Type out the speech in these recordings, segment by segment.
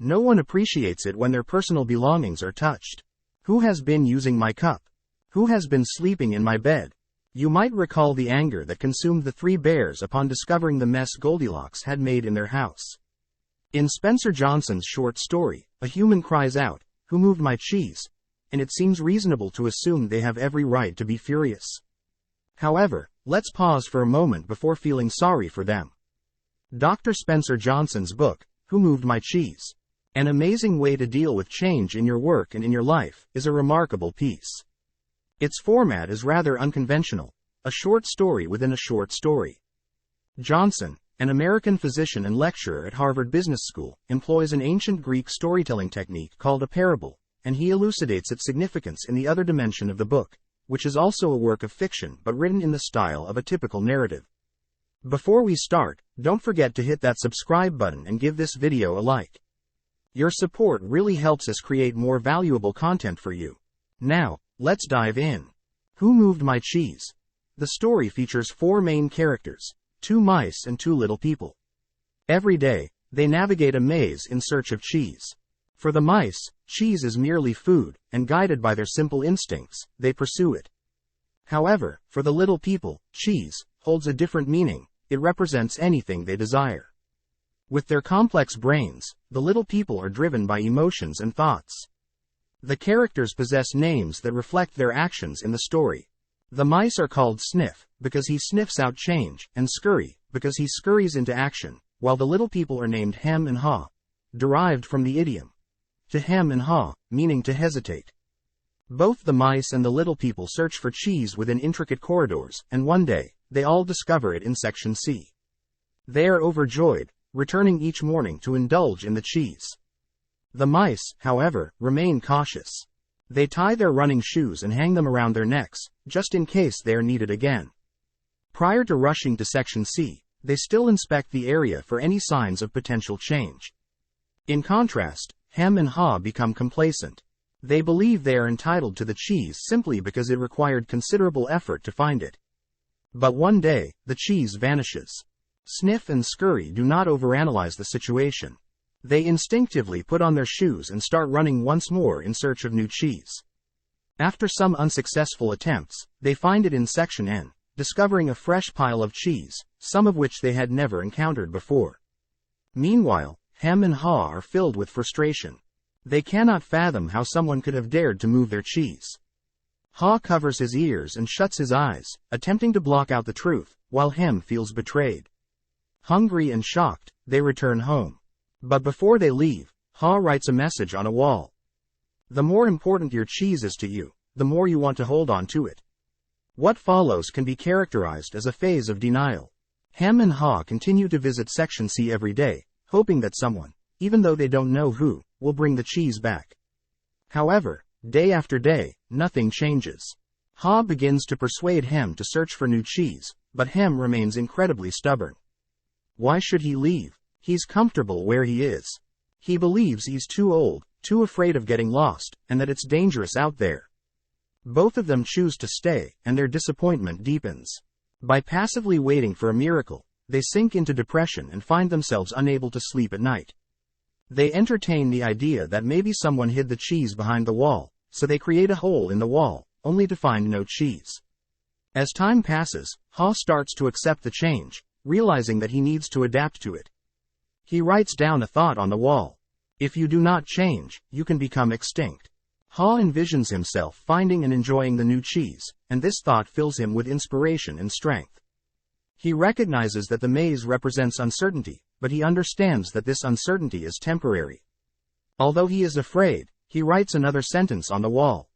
No one appreciates it when their personal belongings are touched. Who has been using my cup? Who has been sleeping in my bed? You might recall the anger that consumed the three bears upon discovering the mess Goldilocks had made in their house. In Spencer Johnson's short story, a human cries out, "Who moved my cheese?" And it seems reasonable to assume they have every right to be furious. However, let's pause for a moment before feeling sorry for them. Dr. Spencer Johnson's book, Who Moved My Cheese? An Amazing Way to Deal with Change in Your Work and in Your Life, is a remarkable piece. Its format is rather unconventional, a short story within a short story. Johnson, an American physician and lecturer at Harvard Business School, employs an ancient Greek storytelling technique called a parable, and he elucidates its significance in the other dimension of the book, which is also a work of fiction but written in the style of a typical narrative. Before we start, don't forget to hit that subscribe button and give this video a like. Your support really helps us create more valuable content for you. Now, let's dive in. Who Moved My Cheese? The story features four main characters, two mice and two little people. Every day, they navigate a maze in search of cheese. For the mice, cheese is merely food, and guided by their simple instincts, they pursue it. However, for the little people, cheese holds a different meaning. It represents anything they desire. With their complex brains, the little people are driven by emotions and thoughts. The characters possess names that reflect their actions in the story. The mice are called Sniff, because he sniffs out change, and Scurry, because he scurries into action, while the little people are named Hem and Haw, derived from the idiom to hem and haw, meaning to hesitate. Both the mice and the little people search for cheese within intricate corridors, and one day, they all discover it in Section C. They are overjoyed, returning each morning to indulge in the cheese. The mice, however, remain cautious. They tie their running shoes and hang them around their necks, just in case they are needed again. Prior to rushing to Section C, they still inspect the area for any signs of potential change. In contrast, Hem and Haw become complacent. They believe they are entitled to the cheese simply because it required considerable effort to find it. But one day, the cheese vanishes. Sniff and Scurry do not overanalyze the situation. They instinctively put on their shoes and start running once more in search of new cheese. After some unsuccessful attempts, they find it in Section N, discovering a fresh pile of cheese, some of which they had never encountered before. Meanwhile, Hem and Haw are filled with frustration. They cannot fathom how someone could have dared to move their cheese. Haw covers his ears and shuts his eyes, attempting to block out the truth, while Hem feels betrayed. Hungry and shocked, they return home. But before they leave, Haw writes a message on a wall. The more important your cheese is to you, the more you want to hold on to it. What follows can be characterized as a phase of denial. Hem and Haw continue to visit Section C every day, hoping that someone, even though they don't know who, will bring the cheese back. However, day after day, nothing changes. Haw begins to persuade Hem to search for new cheese, but Hem remains incredibly stubborn. Why should he leave? He's comfortable where he is. He believes he's too old, too afraid of getting lost, and that it's dangerous out there. Both of them choose to stay, and their disappointment deepens. By passively waiting for a miracle, they sink into depression and find themselves unable to sleep at night. They entertain the idea that maybe someone hid the cheese behind the wall, so they create a hole in the wall, only to find no cheese. As time passes, Haw starts to accept the change, realizing that he needs to adapt to it. He writes down a thought on the wall. If you do not change, you can become extinct. Haw envisions himself finding and enjoying the new cheese, and this thought fills him with inspiration and strength. He recognizes that the maze represents uncertainty, but he understands that this uncertainty is temporary. Although he is afraid, he writes another sentence on the wall.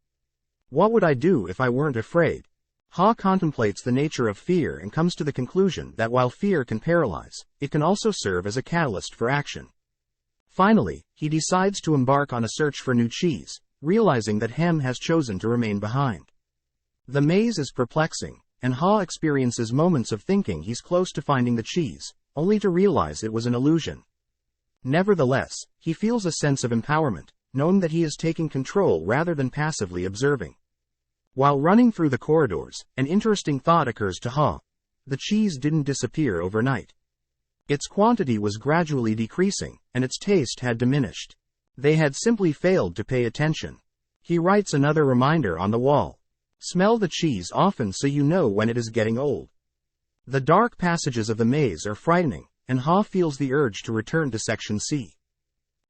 What would I do if I weren't afraid? Haw contemplates the nature of fear and comes to the conclusion that while fear can paralyze, it can also serve as a catalyst for action. Finally, he decides to embark on a search for new cheese, realizing that Hem has chosen to remain behind. The maze is perplexing, and Haw experiences moments of thinking he's close to finding the cheese, only to realize it was an illusion. Nevertheless, he feels a sense of empowerment, knowing that he is taking control rather than passively observing. While running through the corridors, an interesting thought occurs to Haw. The cheese didn't disappear overnight. Its quantity was gradually decreasing, and its taste had diminished. They had simply failed to pay attention. He writes another reminder on the wall. Smell the cheese often so you know when it is getting old. The dark passages of the maze are frightening, and Ha feels the urge to return to Section C.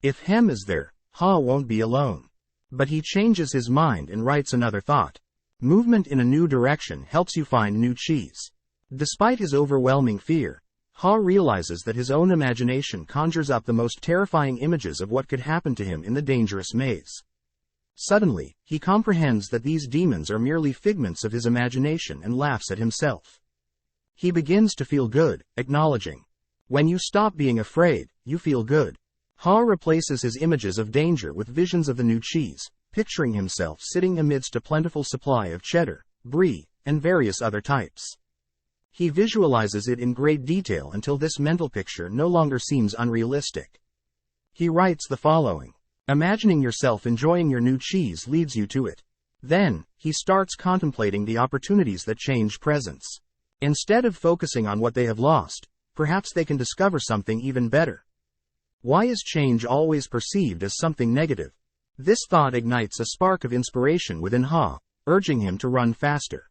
If Hem is there, Ha won't be alone. But he changes his mind and writes another thought. Movement in a new direction helps you find new cheese. Despite his overwhelming fear, Ha realizes that his own imagination conjures up the most terrifying images of what could happen to him in the dangerous maze. Suddenly, he comprehends that these demons are merely figments of his imagination and laughs at himself. He begins to feel good, acknowledging, when you stop being afraid, you feel good. Ha replaces his images of danger with visions of the new cheese, picturing himself sitting amidst a plentiful supply of cheddar, brie, and various other types. He visualizes it in great detail until this mental picture no longer seems unrealistic. He writes the following. Imagining yourself enjoying your new cheese leads you to it. Then, he starts contemplating the opportunities that change presents. Instead of focusing on what they have lost, perhaps they can discover something even better. Why is change always perceived as something negative? This thought ignites a spark of inspiration within Ha, urging him to run faster.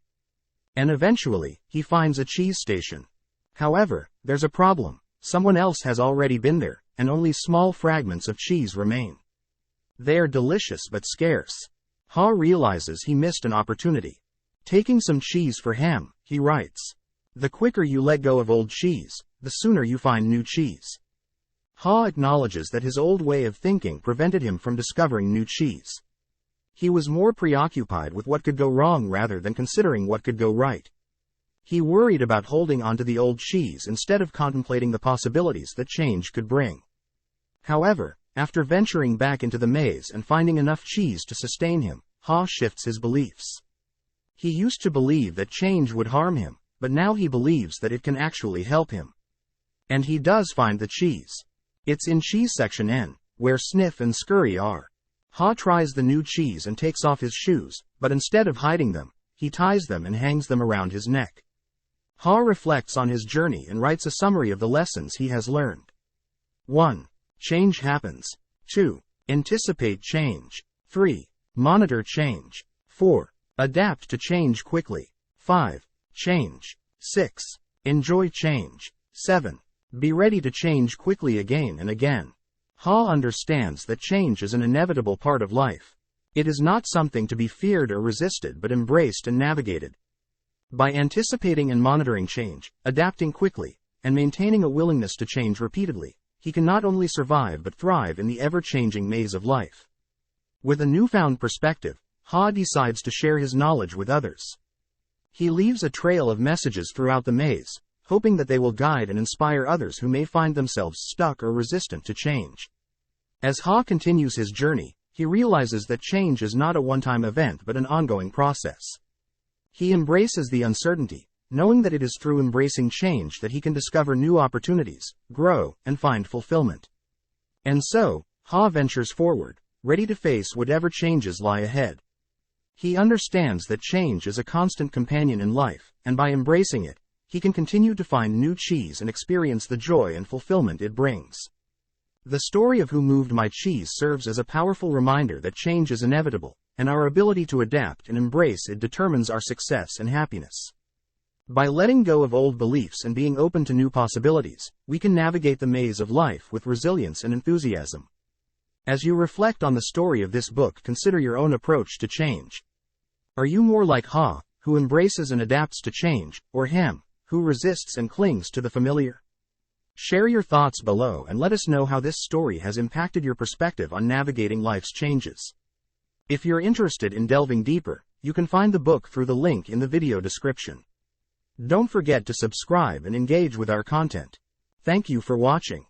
And eventually, he finds a cheese station. However, there's a problem. Someone else has already been there, and only small fragments of cheese remain. They are delicious but scarce. Ha realizes he missed an opportunity. Taking some cheese for Ham, he writes. The quicker you let go of old cheese, the sooner you find new cheese. Ha acknowledges that his old way of thinking prevented him from discovering new cheese. He was more preoccupied with what could go wrong rather than considering what could go right. He worried about holding onto the old cheese instead of contemplating the possibilities that change could bring. However, after venturing back into the maze and finding enough cheese to sustain him, Ha shifts his beliefs. He used to believe that change would harm him, but now he believes that it can actually help him. And he does find the cheese. It's in cheese section N, where Sniff and Scurry are. Ha tries the new cheese and takes off his shoes, but instead of hiding them, he ties them and hangs them around his neck. Ha reflects on his journey and writes a summary of the lessons he has learned. 1. Change happens. 2. Anticipate change. 3. Monitor change. 4. Adapt to change quickly. 5. Change. 6. Enjoy change. 7. Be ready to change quickly again and again. Ha understands that change is an inevitable part of life. It is not something to be feared or resisted but embraced and navigated. By anticipating and monitoring change, adapting quickly, and maintaining a willingness to change repeatedly, he can not only survive but thrive in the ever-changing maze of life. With a newfound perspective, Ha decides to share his knowledge with others. He leaves a trail of messages throughout the maze, hoping that they will guide and inspire others who may find themselves stuck or resistant to change. As Ha continues his journey, he realizes that change is not a one-time event but an ongoing process. He embraces the uncertainty, knowing that it is through embracing change that he can discover new opportunities, grow, and find fulfillment. And so, Ha ventures forward, ready to face whatever changes lie ahead. He understands that change is a constant companion in life, and by embracing it, he can continue to find new cheese and experience the joy and fulfillment it brings. The story of Who Moved My Cheese serves as a powerful reminder that change is inevitable, and our ability to adapt and embrace it determines our success and happiness. By letting go of old beliefs and being open to new possibilities, we can navigate the maze of life with resilience and enthusiasm. As you reflect on the story of this book, consider your own approach to change. Are you more like Ha, who embraces and adapts to change, or Hem, who resists and clings to the familiar? Share your thoughts below and let us know how this story has impacted your perspective on navigating life's changes. If you're interested in delving deeper, you can find the book through the link in the video description. Don't forget to subscribe and engage with our content. Thank you for watching.